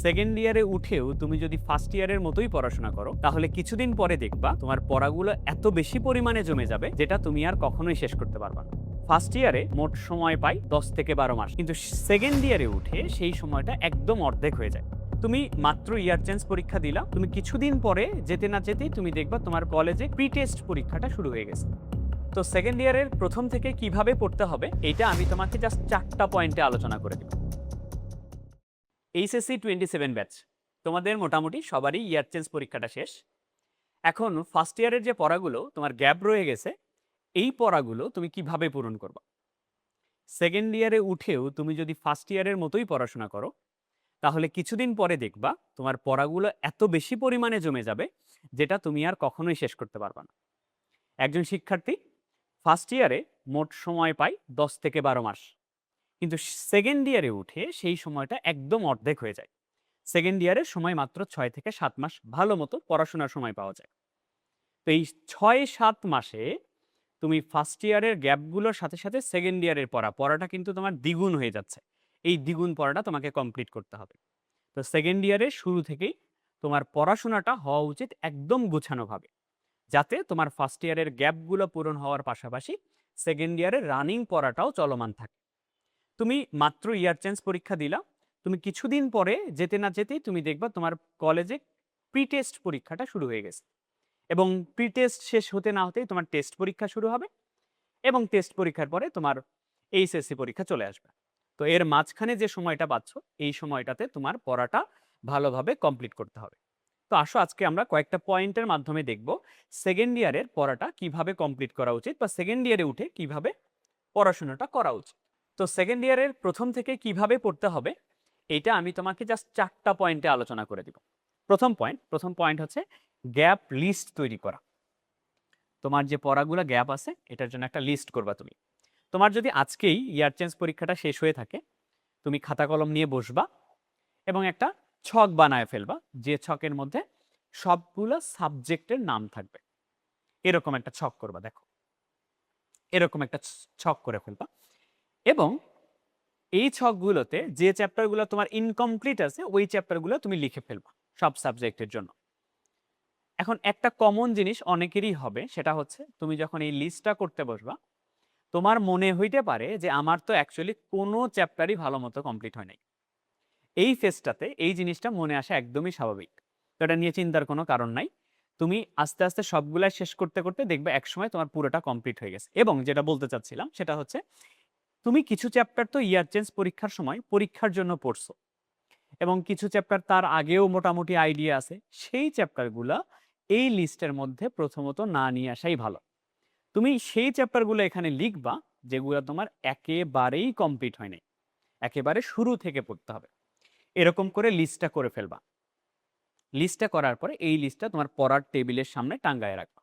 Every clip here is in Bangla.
সেকেন্ড ইয়ারে উঠেও তুমি যদি ফার্স্ট ইয়ারের মতোই পড়াশোনা করো তাহলে কিছুদিন পরে দেখবা তোমার পড়াগুলো এত বেশি পরিমাণে জমে যাবে যেটা তুমি আর কখনোই শেষ করতে পারবা না। ফার্স্ট ইয়ারে মোট সময় পাই 10 থেকে 12 মাস, কিন্তু সেকেন্ড ইয়ারে উঠে সেই সময়টা একদম অর্ধেক হয়ে যায়। তুমি মাত্র ইয়ার চেঞ্জ পরীক্ষা দিলা, তুমি কিছুদিন পরে যেতে না যেতেই তুমি দেখবা তোমার কলেজে প্রি টেস্ট পরীক্ষাটা শুরু হয়ে গেছে। তো সেকেন্ড ইয়ারের প্রথম থেকে কিভাবে পড়তে হবে এটা আমি তোমাকে জাস্ট 4টা পয়েন্টে আলোচনা করে দেব। এইচএসসি 27 ব্যাচ তোমাদের মোটামুটি সবারই ইয়ার চেঞ্জ পরীক্ষাটা শেষ। এখন ফার্স্ট ইয়ারের যে পড়াগুলো তোমার গ্যাপ রয়ে গেছে, এই পড়াগুলো তুমি কিভাবে পূরণ করবা। সেকেন্ড ইয়ারে উঠেও তুমি যদি ফার্স্ট ইয়ারের মতোই পড়াশোনা করো তাহলে কিছুদিন পরে দেখবা তোমার পড়াগুলো এত বেশি পরিমাণে জমে যাবে যেটা তুমি আর কখনোই শেষ করতে পারবা না। একজন শিক্ষার্থী ফার্স্ট ইয়ারে মোট সময় পায় 10 থেকে 12 মাস, কিন্তু সেকেন্ড ইয়ারে উঠে সেই সময়টা একদম অর্ধেক হয়ে যায়। সেকেন্ড ইয়ারের সময় মাত্র 6 থেকে 7 মাস ভালো মতো পড়াশোনার সময় পাওয়া যায়। তো এই 6-7 মাসে তুমি ফার্স্ট ইয়ারের গ্যাপগুলোর সাথে সাথে সেকেন্ড ইয়ারের পড়াটা কিন্তু তোমার দ্বিগুণ হয়ে যাচ্ছে। এই দ্বিগুণ পড়াটা তোমাকে কমপ্লিট করতে হবে। তো সেকেন্ড ইয়ারের শুরু থেকেই তোমার পড়াশোনাটা হওয়া উচিত একদম গোছানোভাবে, যাতে তোমার ফার্স্ট ইয়ারের গ্যাপগুলো পূরণ হওয়ার পাশাপাশি সেকেন্ড ইয়ারের রানিং পড়াটাও চলমান থাকে। তুমি মাত্র ইয়ার চেঞ্জ পরীক্ষা দিলা, তুমি কিছুদিন পরে যেতে না যেতেই তুমি দেখবা তোমার কলেজে প্রি টেস্ট পরীক্ষাটা শুরু হয়ে গেছে, এবং প্রি টেস্ট শেষ হতে না হতেই তোমার টেস্ট পরীক্ষা শুরু হবে, এবং টেস্ট পরীক্ষার পরে তোমার এইচএসসি পরীক্ষা চলে আসবে। তো এর মাঝখানে যে সময়টা পাচ্ছ এই সময়টাতে তোমার পড়াটা ভালোভাবে কমপ্লিট করতে হবে। তো আসো আজকে আমরা কয়েকটা পয়েন্টের মাধ্যমে দেখব সেকেন্ড ইয়ারের পড়াটা কিভাবে কমপ্লিট করা উচিত বা সেকেন্ড ইয়ারে উঠে কিভাবে পড়াশোনাটা করা উচিত। তো সেকেন্ড ইয়ারের প্রথম থেকে কিভাবে পড়তে হবে এটা আমি তোমাকে জাস্ট 4টা পয়েন্টে আলোচনা করে দিব। প্রথম পয়েন্ট হচ্ছে গ্যাপ লিস্ট তৈরি করা। তোমার যে পড়াগুলো গ্যাপ আছে এটার জন্য একটা লিস্ট করবা তুমি। তোমার যদি আজকেই ইয়ার চেঞ্জ পরীক্ষাটা শেষ হয়ে থাকে, তুমি খাতা কলম নিয়ে বসবা এবং একটা ছক বানায় ফেলবা, যে ছকের মধ্যে সবগুলো সাবজেক্টের নাম থাকবে। এরকম একটা ছক করবা, দেখো এরকম একটা ছক করে ফেলবা, এবং এই ছকগুলোতে যে চ্যাপ্টারগুলো তোমার ইনকমপ্লিট আছে ওই চ্যাপ্টারগুলো তুমি লিখে ফেলবা সব সাবজেক্টের জন্য। এখন একটা কমন জিনিস অনেকেরই হবে, সেটা হচ্ছে তুমি যখন এই লিস্টটা করতে বসবা তোমার মনে হইতে পারে যে আমার তো অ্যাকচুয়ালি কোনো চ্যাপ্টারই ভালো মতো কমপ্লিট হয় নাই। এই ফেজটাতে এই জিনিসটা মনে আসা একদমই স্বাভাবিক, তো এটা নিয়ে চিন্তার কোনো কারণ নাই। তুমি আস্তে আস্তে সবগুলাই শেষ করতে করতে দেখবে একসময় তোমার পুরোটা কমপ্লিট হয়ে গেছে। এবং যেটা বলতে চাচ্ছিলাম সেটা হচ্ছে তুমি কিছু চ্যাপ্টার তো ইয়ার চেঞ্জ পরীক্ষার সময় পরীক্ষার জন্য পড়ছো, এবং কিছু চ্যাপ্টার তার আগেও মোটামুটি আইডিয়া আছে, সেই চ্যাপ্টারগুলা এই লিস্টের মধ্যে প্রথমত না নিয়ে আসাই ভালো। তুমি সেই চ্যাপ্টারগুলো এখানে লিখবা যেগুলো তোমার একেবারেই কমপ্লিট হয়নি, একেবারে শুরু থেকে পড়তে হবে। এরকম করে লিস্টটা করে ফেলবা। লিস্টটা করার পরে এই লিস্টটা তোমার পড়ার টেবিলের সামনে টাঙ্গায় রাখবা।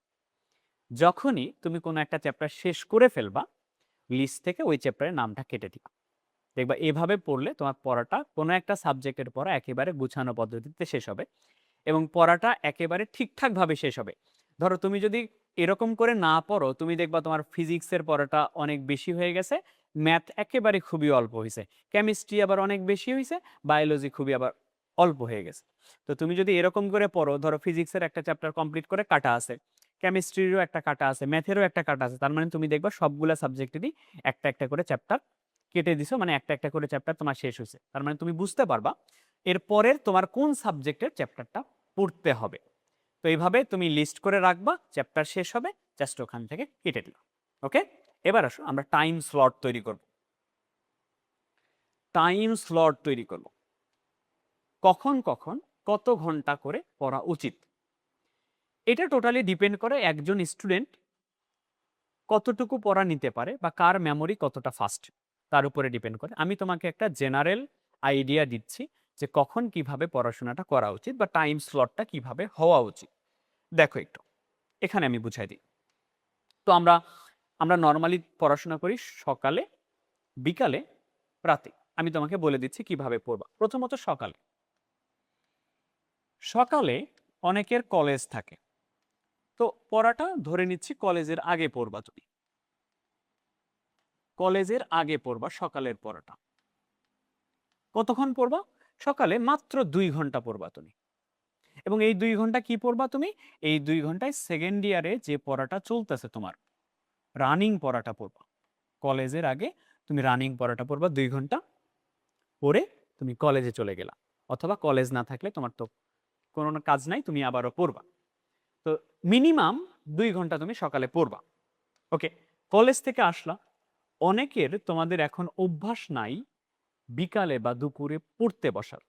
যখনই তুমি কোনো একটা চ্যাপ্টার শেষ করে ফেলবা লিস্ট থেকে ওই চ্যাপ্টারের নামটা কেটে দিবা। দেখবা এভাবে পড়লে তোমার পড়াটা কোনো একটা সাবজেক্টের পড়া একেবারে গুছানো পদ্ধতিতে শেষ হবে, এবং পড়াটা একেবারে ঠিকঠাকভাবে শেষ হবে। ধরো তুমি যদি এরকম করে না পড়ো, তুমি দেখবা তোমার ফিজিক্সের পড়াটা অনেক বেশি হয়ে গেছে, ম্যাথ একেবারে খুবই অল্প হয়েছে, কেমিস্ট্রি আবার অনেক বেশি হয়েছে, বায়োলজি খুবই আবার অল্প হয়ে গেছে। তো তুমি যদি এরকম করে পড়ো, ধরো ফিজিক্সের একটা চ্যাপ্টার কমপ্লিট করে কাটা আছে, কেমিস্ট্রিরও একটা কাটা আছে, ম্যাথেরও একটা কাটা আছে, তার মানে তুমি দেখবা সবগুলা সাবজেক্টেরই একটা একটা করে চ্যাপ্টার কেটে দিছো, মানে একটা একটা করে চ্যাপ্টার তোমার শেষ হয়েছে। তার মানে তুমি বুঝতে পারবা এরপরের তোমার কোন সাবজেক্টের চ্যাপ্টারটা পড়তে হবে। তো এইভাবে তুমি লিস্ট করে রাখবা, চ্যাপ্টার শেষ হবে জাস্ট ওখান থেকে কেটে দিল। ওকে, এবার আসো আমরা টাইম স্লট তৈরি করব। টাইম স্লট তৈরি করব, কখন কখন কত ঘন্টা করে পড়া উচিত। এটা টোটালি ডিপেন্ড করে একজন স্টুডেন্ট কতটুকু পড়া নিতে পারে বা কার মেমোরি কতটা ফাস্ট, তার উপরে ডিপেন্ড করে। আমি তোমাকে একটা জেনারেল আইডিয়া দিচ্ছি যে কখন কিভাবে পড়াশোনাটা করা উচিত বা টাইম স্লটটা কিভাবে হওয়া উচিত। দেখো একটু এখানে আমি বুঝাই দিই। তো আমরা আমরা নর্মালি পড়াশোনা করি সকালে, বিকালে, রাতে। আমি তোমাকে বলে দিচ্ছি কিভাবে পড়বা। প্রথমত সকালে। সকালে অনেকের কলেজ থাকে, তো পড়াটা ধরে নিচ্ছি কলেজের আগে পড়বা তুমি। কলেজের আগে পড়বা সকালের পড়াটা। কতক্ষণ পড়বা? সকালে মাত্র 2 ঘন্টা পড়বা তুমি। এবং এই 2 ঘন্টা কি পড়বা তুমি? এই 2 ঘন্টায় সেকেন্ড ইয়ারে যে পড়াটা চলতেছে তোমার, রানিং পড়াটা পড়বা। কলেজের আগে তুমি রানিং পড়াটা পড়বা 2 ঘন্টা, পড়ে তুমি কলেজে চলে গেলা। অথবা কলেজ না থাকলে তোমার তো কোনো কাজ নাই, তুমি আবারও পড়বা। তো মিনিমাম 2 ঘন্টা তুমি সকালে পড়বা। ওকে, কলেজ থেকে আসলা, অনেকের তোমাদের এখন অভ্যাস নাই বিকালে বা দুপুরে পড়তে বসার।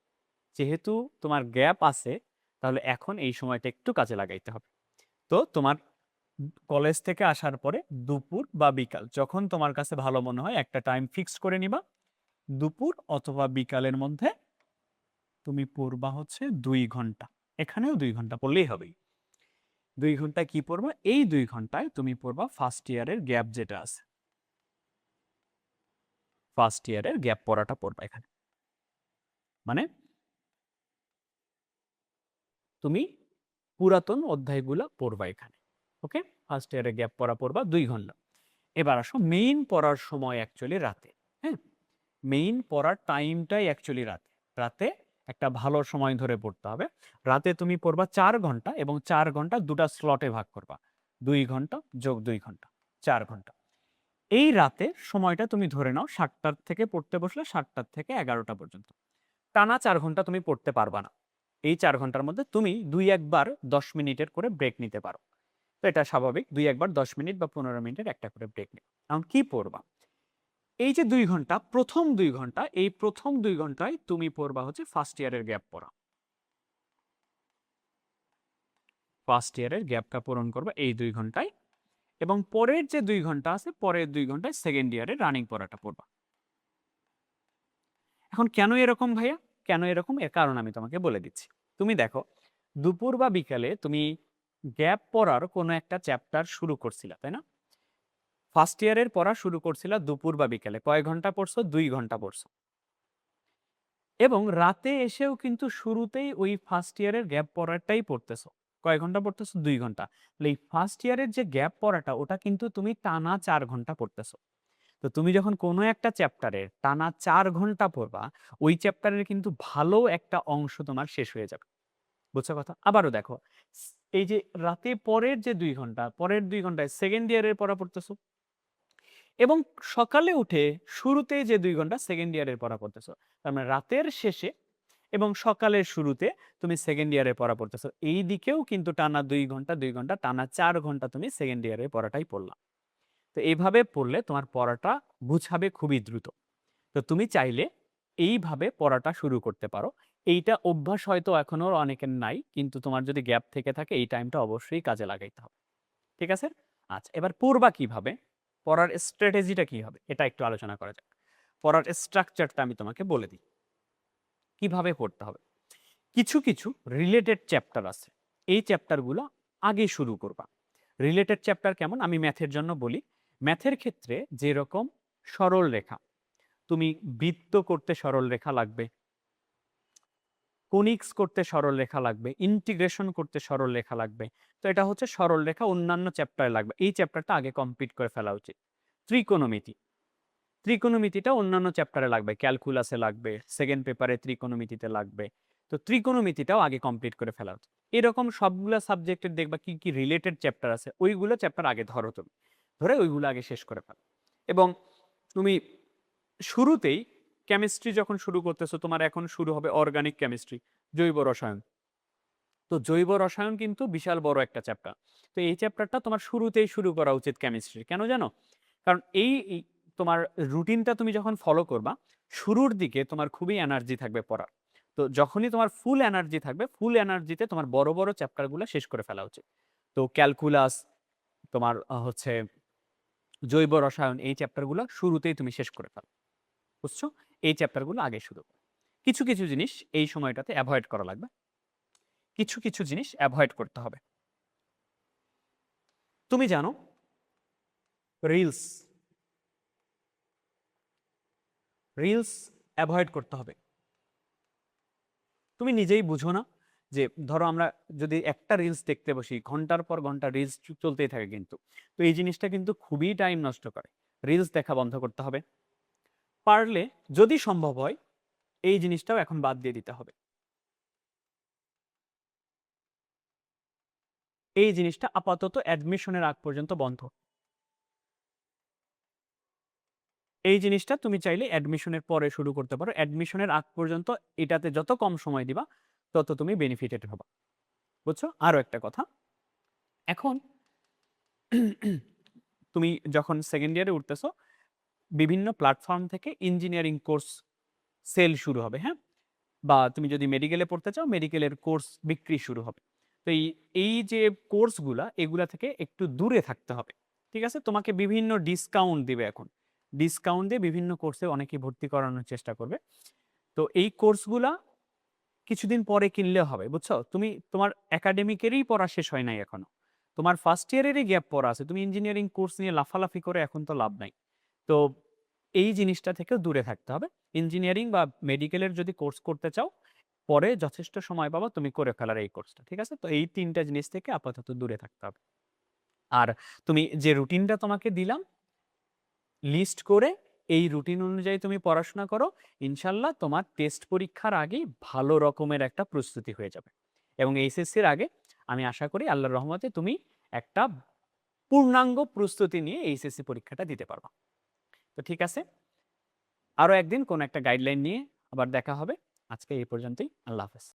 যেহেতু তোমার গ্যাপ আছে, তাহলে এখন এই সময়টা একটু কাজে লাগাইতে হবে। তো তোমার কলেজ থেকে আসার পরে দুপুর বা বিকাল যখন তোমার কাছে ভালো মনে হয় একটা টাইম ফিক্সড করে নিবা, দুপুর অথবা বিকালের মধ্যে তুমি পড়বা হচ্ছে 2 ঘন্টা। এখানেও 2 ঘন্টা পড়লেই হবে। 2 ঘন্টায় কি পড়বা? এই 2 ঘন্টায় তুমি পড়বা ফার্স্ট ইয়ারের গ্যাপ যেটা আছে, ফার্স্ট ইয়ারের গ্যাপ পড়াটা পড়বা এখানে। মানে তুমি পুরাতন অধ্যায়গুলো পড়বা এখানে। ওকে, ফার্স্ট ইয়ারে গ্যাপ পড়া পড়বা 2 ঘন্টা। এবার আসো মেইন পড়ার সময় অ্যাকচুয়ালি রাতে। হ্যাঁ, মেইন পড়ার টাইমটাই অ্যাকচুয়ালি রাতে। রাতে একটা ভালো সময় ধরে পড়তে হবে। রাতে তুমি পড়বা 4 ঘন্টা, এবং 4 ঘন্টা দুটা স্লটে ভাগ করবা, 2 ঘন্টা যোগ 2 ঘন্টা, 4 ঘন্টা। এই রাতে সময়টা তুমি ধরে নাও 7টার থেকে পড়তে বসলে 7টার থেকে 11টা পর্যন্ত। টানা 4 ঘন্টা তুমি পড়তে পারবা না। এই 4 ঘন্টার মধ্যে তুমি 2-1 বার 10 মিনিটের করে ব্রেক নিতে পারো। তো এটা স্বাভাবিক, 2-1 বার 10 মিনিট বা 15 মিনিটের একটা করে ব্রেক নেবে। এখন কি পড়বা? এই যে 2 ঘন্টা, প্রথম 2 ঘন্টা, এই প্রথম 2 ঘন্টায় তুমি পড়বা হচ্ছে ফার্স্ট ইয়ারের গ্যাপ পড়া। ফার্স্ট ইয়ারের গ্যাপটা পূরণ করবা এই 2 ঘন্টায়। এবং পরের যে 2 ঘন্টা আছে, পরের 2 ঘন্টায় সেকেন্ড ইয়ারের রানিং পড়াটা পড়বা। এখন কেন এরকম ভাইয়া? কেন এরকম? এর কারণ আমি তোমাকে বলে দিচ্ছি। তুমি দেখো, দুপুর বা বিকালে তুমি গ্যাপ পড়ার কোনো একটা চ্যাপ্টার শুরু করছিলা, তাই না? ফার্স্ট ইয়ারের পড়া শুরু করছিলা দুপুর বা বিকালে। কয় ঘন্টা পড়ছো? 2 ঘন্টা পড়ছো। এবং রাতে এসেও কিন্তু শুরুতেই ওই ফার্স্ট ইয়ারের গ্যাপ পড়াটাই পড়তেছো। কয় ঘন্টা পড়তেছো? 2 ঘন্টা। তাহলে এই ফার্স্ট ইয়ারের যে গ্যাপ পড়াটা, ওটা কিন্তু তুমি টানা 4 ঘন্টা পড়তেছো। তো তুমি যখন কোনো একটা চ্যাপ্টারের টানা 4 ঘন্টা পড়বা, ওই চ্যাপ্টারের কিন্তু ভালো একটা অংশ তোমার শেষ হয়ে যাবে। বুঝছো কথা? আবারও দেখো, এই যে রাতে পরের যে 2 ঘন্টা, পরের 2 ঘন্টায় সেকেন্ড ইয়ারের পড়া পড়তেছো, এবং সকালে উঠে শুরুতে যে 2 ঘন্টা সেকেন্ড ইয়ারের পড়া পড়তেছো। তার মানে রাতের শেষে এবং সকালের শুরুতে তুমি সেকেন্ড ইয়ারের পড়া পড়তেছো। এই দিকেও কিন্তু টানা 2 ঘন্টা 2 ঘন্টা, টানা 4 ঘন্টা তুমি সেকেন্ড ইয়ারের পড়াটাই পড়লা। তো এইভাবে পড়লে তোমার পড়াটা বুঝাবে খুবই দ্রুত। তো তুমি চাইলে এইভাবে পড়াটা শুরু করতে পারো। এইটা অভ্যাস হয়তো এখনো অনেকের নাই, কিন্তু তোমার যদি গ্যাপ থেকে থাকে এই টাইমটা অবশ্যই কাজে লাগাইতে হবে। ঠিক আছে? আচ্ছা, এবার পড়বা কিভাবে? পড়ার স্ট্র্যাটেজিটা কি হবে? এটা একটু আলোচনা করা যাক। পড়ার স্ট্রাকচারটা আমি তোমাকে বলে দিই। কিভাবে পড়তে হবে? কিছু কিছু রিলেটেড চ্যাপ্টার আছে, এই চ্যাপ্টারগুলো আগে শুরু করবা। রিলেটেড চ্যাপ্টার কেমন? আমি ম্যাথের জন্য বলি। ম্যাথের ক্ষেত্রে যেরকম সরল রেখা, তুমি বৃত্ত করতে সরল রেখা লাগবে, কোনিক্স করতে সরল রেখা লাগবে, ইন্টিগ্রেশন করতে সরল রেখা লাগবে। তো এটা হচ্ছে সরল রেখা, অন্যান্য চ্যাপ্টারে লাগবে। এই চ্যাপ্টারটা আগে কমপ্লিট করে ফেলা উচিত। ত্রিকোণমিতি, ত্রিকোণমিতিটা অন্যান্য চ্যাপ্টারে লাগবে, ক্যালকুলাসে লাগবে, সেকেন্ড পেপারে ত্রিকোণমিতিতে লাগবে। তো ত্রিকোণমিতিটাও আগে কমপ্লিট করে ফেলা উচিত। এরকম সবগুলো সাবজেক্টের দেখবা কি কি রিলেটেড চ্যাপ্টার আছে, ওইগুলো চ্যাপ্টার আগে ধরো, তুমি ধরে ওইগুলো আগে শেষ করে ফেলো। এবং তুমি শুরুতেই কেমিস্ট্রি যখন শুরু করতেছো, তোমার এখন শুরু হবে অর্গানিক কেমিস্ট্রি, জৈব রসায়ন। তো জৈব রসায়ন কিন্তু বিশাল বড় একটা চ্যাপ্টার। তো এই চ্যাপ্টারটা তোমার শুরুতেই শুরু করা উচিত কেমিস্ট্রি। কেন জানো? কারণ এই তোমার রুটিনটা তুমি যখন ফলো করবা, শুরুর দিকে তোমার খুবই এনার্জি থাকবে পড়ার। তো যখনই তোমার ফুল এনার্জি থাকবে, ফুল এনার্জিতে তোমার বড় বড় চ্যাপ্টারগুলো শেষ করে ফেলা উচিত। তো ক্যালকুলাস, তোমার হচ্ছে জৈব রসায়ন, এই চ্যাপ্টারগুলো শুরুতেই তুমি শেষ করে ফেলো। বুঝছো? এই চ্যাপ্টারগুলো আগে শুরু করো। কিছু কিছু জিনিস এই সময়টাতে অ্যাভয়েড করা লাগবে, কিছু কিছু জিনিস অ্যাভয়েড করতে হবে। তুমি জানো রিলস, রিলস অ্যাভয়েড করতে হবে। তুমি নিজেই বুঝো না যে ধরো আমরা যদি একটা রিলস দেখতে বসি, ঘন্টার পর ঘন্টা রিলস চলতেই থাকে কিন্তু। তো এই জিনিসটা কিন্তু খুবই টাইম নষ্ট করে। রিলস দেখা বন্ধ করতে হবে। পারলে যদি সম্ভব হয় এই জিনিসটাও এখন বাদ দিয়ে দিতে হবে। এই জিনিসটা আপাতত অ্যাডমিশনের আগ পর্যন্ত বন্ধ। এই জিনিসটা তুমি চাইলে অ্যাডমিশনের পরে শুরু করতে পারো। অ্যাডমিশনের আগ পর্যন্ত এটাতে যত কম সময় দিবা তত তুমি বেনিফিটেড হবা। বুঝছো? আরো একটা কথা, এখন তুমি যখন সেকেন্ড ইয়ারে উঠতেছো, বিভিন্ন প্ল্যাটফর্ম থেকে ইঞ্জিনিয়ারিং কোর্স সেল শুরু হবে, হ্যাঁ? বা তুমি যদি মেডিকেলে পড়তে চাও, মেডিকেলের কোর্স বিক্রি শুরু হবে। তো এই যে কোর্সগুলা, এগুলা থেকে একটু দূরে থাকতে হবে। ঠিক আছে? তোমাকে বিভিন্ন ডিসকাউন্ট দিবে এখন। ডিসকাউন্ট দিয়ে বিভিন্ন কোর্সে অনেকে ভর্তি করানোর চেষ্টা করবে। তো এই কোর্সগুলা কিছুদিন পরে কিনলেও হবে, বুঝছো? তুমি তোমার একাডেমিকেরই পড়া শেষ হয় নাই এখনো। তোমার ফার্স্ট ইয়ারেরই গ্যাপ পড়া আছে। তুমি ইঞ্জিনিয়ারিং কোর্স নিয়ে লাফালাফি করে এখন তো লাভ নাই। তো এই জিনিসটা থেকেও দূরে থাকতে হবে। ইঞ্জিনিয়ারিং বা মেডিকেলের যদি কোর্স করতে চাও, পরে যথেষ্ট সময় পাবা তুমি করে ফেলার এই কোর্সটা। ঠিক আছে? তো এই ৩ টা জিনিস থেকে আপাতত দূরে থাকতে হবে। আর তুমি যে রুটিনটা তোমাকে দিলাম, লিস্ট করে এই রুটিন অনুযায়ী তুমি পড়াশোনা করো, ইনশাল্লাহ তোমার টেস্ট পরীক্ষার আগেই ভালো রকমের একটা প্রস্তুতি হয়ে যাবে। এবং এইচএসসির আগে আমি আশা করি আল্লাহর রহমতে তুমি একটা পূর্ণাঙ্গ প্রস্তুতি নিয়ে এইচএসসি পরীক্ষাটা দিতে পারবা। তো ঠিক আছে, আরো একদিন কোন একটা গাইডলাইন নিয়ে আবার দেখা হবে। আজকে এই পর্যন্তই। আল্লাহ হাফেজ।